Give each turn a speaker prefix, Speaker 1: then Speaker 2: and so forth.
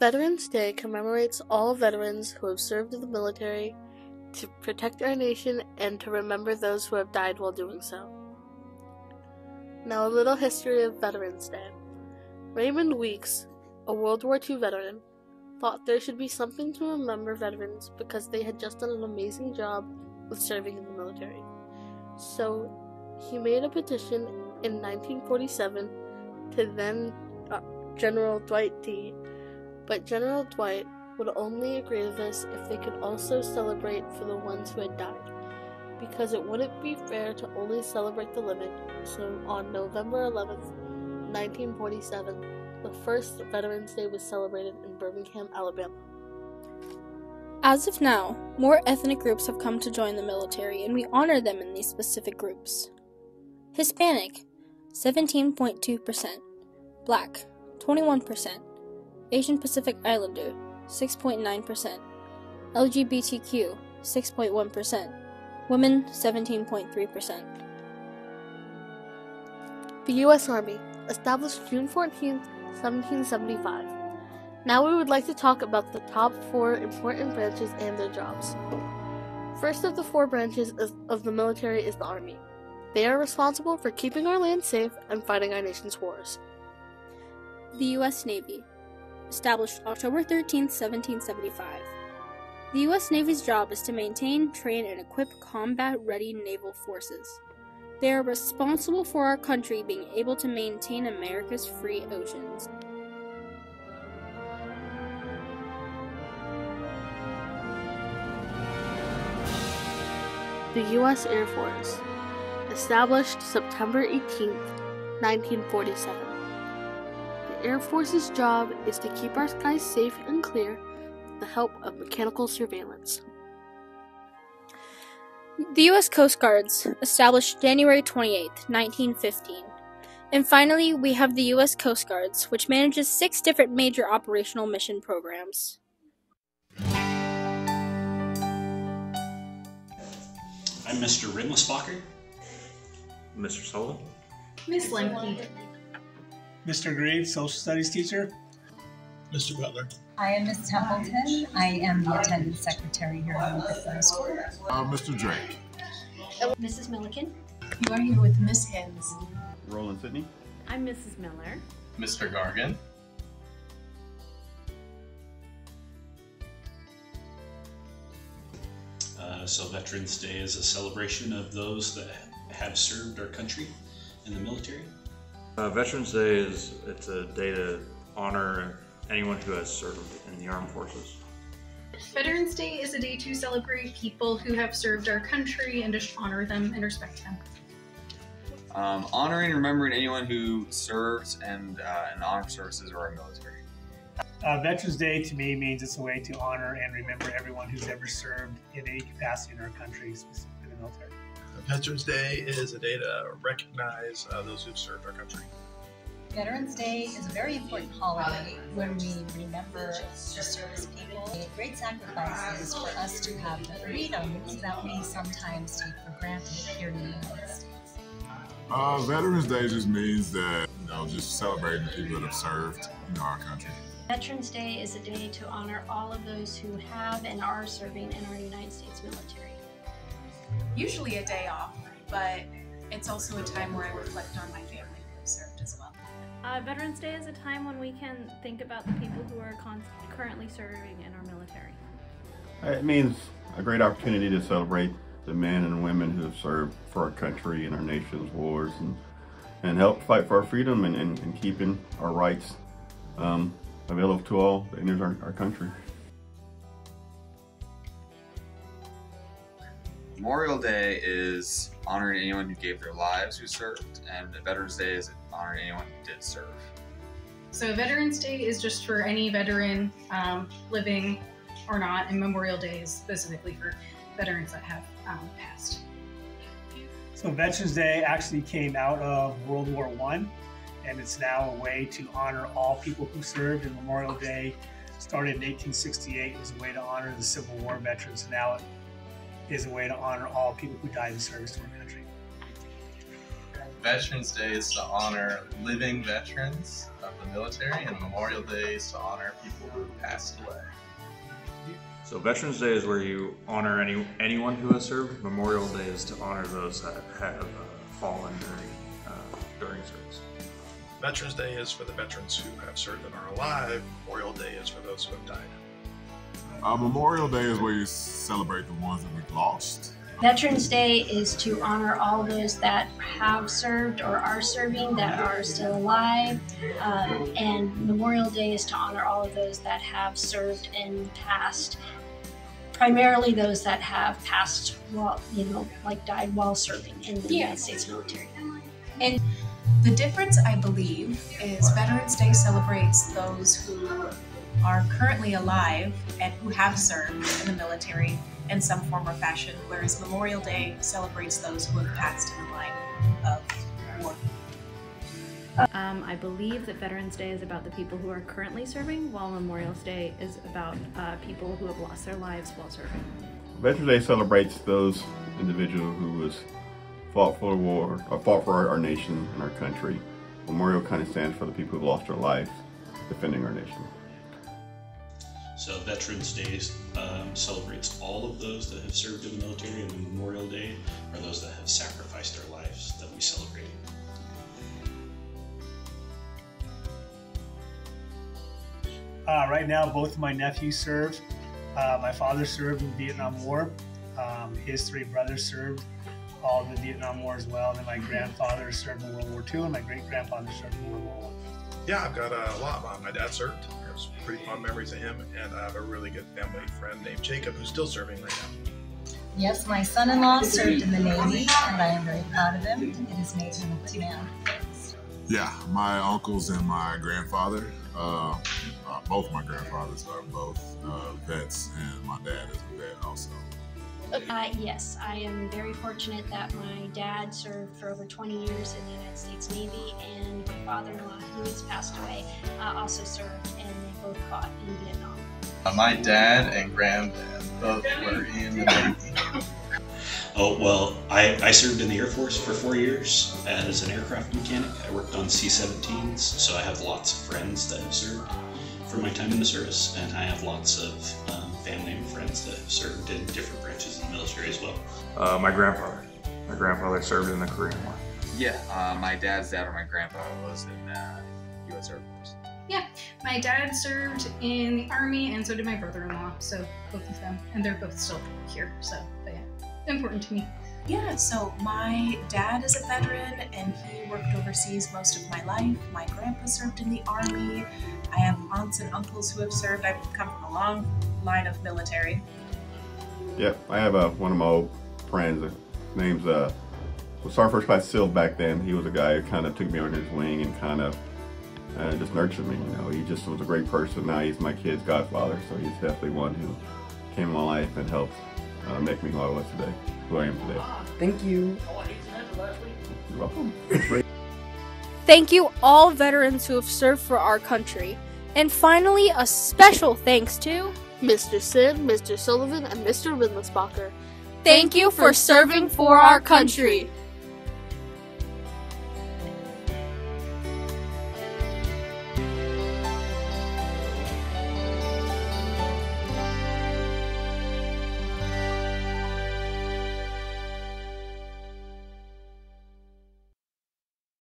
Speaker 1: Veterans Day commemorates all veterans who have served in the military to protect our nation and to remember those who have died while doing so. Now a little history of Veterans Day. Raymond Weeks, a World War II veteran, thought there should be something to remember veterans because they had just done an amazing job with serving in the military. So he made a petition in 1947 to then General Dwight D. But General Dwight would only agree to this if they could also celebrate for the ones who had died, because it wouldn't be fair to only celebrate the living. So on November 11th, 1947, the first Veterans Day was celebrated in Birmingham, Alabama.
Speaker 2: As of now, more ethnic groups have come to join the military, and we honor them in these specific groups. Hispanic, 17.2%. Black, 21%. Asian Pacific Islander, 6.9%. LGBTQ, 6.1%. Women, 17.3%.
Speaker 1: The U.S. Army, established June 14, 1775. Now we would like to talk about the top 4 important branches and their jobs. First of the 4 branches of the military is the Army. They are responsible for keeping our land safe and fighting our nation's wars.
Speaker 2: The U.S. Navy, established October 13, 1775. The U.S. Navy's job is to maintain, train, and equip combat-ready naval forces. They are responsible for our country being able to maintain America's free oceans.
Speaker 1: The U.S. Air Force, established September 18, 1947. The Air Force's job is to keep our skies safe and clear with the help of mechanical surveillance.
Speaker 2: The U.S. Coast Guards, established January 28, 1915. And finally, we have the U.S. Coast Guards, which manages 6 different major operational mission programs.
Speaker 3: I'm Mr. Rimlisbacher.
Speaker 4: Mr. Sullivan.
Speaker 5: Miss Lemke.
Speaker 6: Mr. Green, social studies teacher.
Speaker 7: Mr. Butler.
Speaker 5: I am Miss Templeton. I am the attendance secretary here at the school.
Speaker 7: Mr. Drake.
Speaker 8: Mrs. Milliken.
Speaker 5: You are here with Miss Hens.
Speaker 4: Roland Sidney.
Speaker 8: I'm Mrs. Miller.
Speaker 9: Mr. Gargan.
Speaker 3: So Veterans Day is a celebration of those that have served our country in the military.
Speaker 4: Veterans Day it's a day to honor anyone who has served in the armed forces.
Speaker 10: Veterans Day is a day to celebrate people who have served our country and just honor them and respect them.
Speaker 9: Honoring and remembering anyone who serves in the armed services or our military.
Speaker 6: Veterans Day to me means it's a way to honor and remember everyone who's ever served in any capacity in our country, specifically the military.
Speaker 7: Veterans Day is a day to recognize those who've served our country.
Speaker 5: Veterans Day is a very important holiday when we remember the service people. Made great sacrifices for us to have the freedoms that we sometimes take for granted here in the United States.
Speaker 7: Veterans Day just means that, just celebrating the people that have served, our country.
Speaker 8: Veterans Day is a day to honor all of those who have and are serving in our United States military.
Speaker 11: Usually a day off, but it's also a time where I reflect on my family who have served as well.
Speaker 8: Veterans Day is a time when we can think about the people who are currently serving in our military.
Speaker 12: It means a great opportunity to celebrate the men and women who have served for our country and our nation's wars and help fight for our freedom and keeping our rights available to all that enters our country.
Speaker 9: Memorial Day is honoring anyone who gave their lives who served, and Veterans Day is honoring anyone who did serve.
Speaker 10: So Veterans Day is just for any veteran, living or not, and Memorial Day is specifically for veterans that have passed.
Speaker 6: So Veterans Day actually came out of World War I, and it's now a way to honor all people who served. And Memorial Day started in 1868 as a way to honor the Civil War veterans, and now it is a way to honor all people who died in service to our country.
Speaker 13: Veterans Day is to honor living veterans of the military, and Memorial Day is to honor people who have passed away.
Speaker 4: So Veterans Day is where you honor anyone who has served. Memorial Day is to honor those that have fallen during service.
Speaker 14: Veterans Day is for the veterans who have served and are alive. Memorial Day is for those who have died.
Speaker 7: Memorial Day is where you celebrate the ones that we've lost.
Speaker 8: Veterans Day is to honor all those that have served or are serving that are still alive, and Memorial Day is to honor all of those that have served and passed, primarily those that have passed while, died while serving in the United States military.
Speaker 11: And the difference, I believe, is Veterans Day celebrates those who are currently alive and who have served in the military in some form or fashion, whereas Memorial Day celebrates those who have passed in the line of war.
Speaker 15: I believe that Veterans Day is about the people who are currently serving, while Memorial Day is about people who have lost their lives while serving.
Speaker 12: Veterans Day celebrates those individuals who has fought for the war, or fought for our nation and our country. Memorial kind of stands for the people who lost their lives defending our nation.
Speaker 3: So Veterans Day celebrates all of those that have served in the military, and Memorial Day are those that have sacrificed their lives that we celebrate.
Speaker 6: Right now, both of my nephews serve. My father served in the Vietnam War. His three brothers served all in the Vietnam War as well. And then my grandfather served in World War II, and my great-grandfather served in World War I.
Speaker 14: Yeah, I've got a lot. My dad served. There's pretty fond memories of him, and I have a really good family friend named Jacob who's still serving right now.
Speaker 5: Yes, my son-in-law served in the Navy, and I am very proud of him. It has made him a good man.
Speaker 7: Yeah, my uncles and my grandfather, both my grandfathers are both vets, and my dad is a vet also.
Speaker 8: Yes, I am very fortunate that my dad served for over 20 years in the United States Navy, and my father-in-law, who has passed away, also served, and they both fought in Vietnam.
Speaker 13: My dad and granddad both were in the Navy.
Speaker 3: Oh, well, I served in the Air Force for 4 years as an aircraft mechanic. I worked on C-17s, so I have lots of friends that have served for my time in the service, and I have lots of family and friends that have served in different branches of the military as well.
Speaker 4: My grandfather. My grandfather served in the Korean War.
Speaker 9: Yeah, my dad's dad or my grandpa was in U.S. Air Force.
Speaker 10: Yeah, my dad served in the Army, and so did my brother-in-law, so both of them, and they're both still here, so, but yeah, important to me.
Speaker 11: Yeah, so my dad is a veteran, and he worked overseas most of my life. My grandpa served in the Army. I have aunts and uncles who have served. I've come from a long line of military.
Speaker 12: Yep, I have one of my old friends. His name's was Sergeant First Class Silv back then. He was a guy who kind of took me under his wing and kind of just nurtured me. You know, he just was a great person. Now he's my kid's godfather, so he's definitely one who came in my life and helped make me who I was today, who I am today.
Speaker 16: Thank you.
Speaker 12: You're welcome.
Speaker 2: Thank you all veterans who have served for our country. And finally, a special thanks to
Speaker 1: Mr. Sim, Mr. Sullivan, and Mr. Windlesbacher.
Speaker 2: Thank you for serving for our country.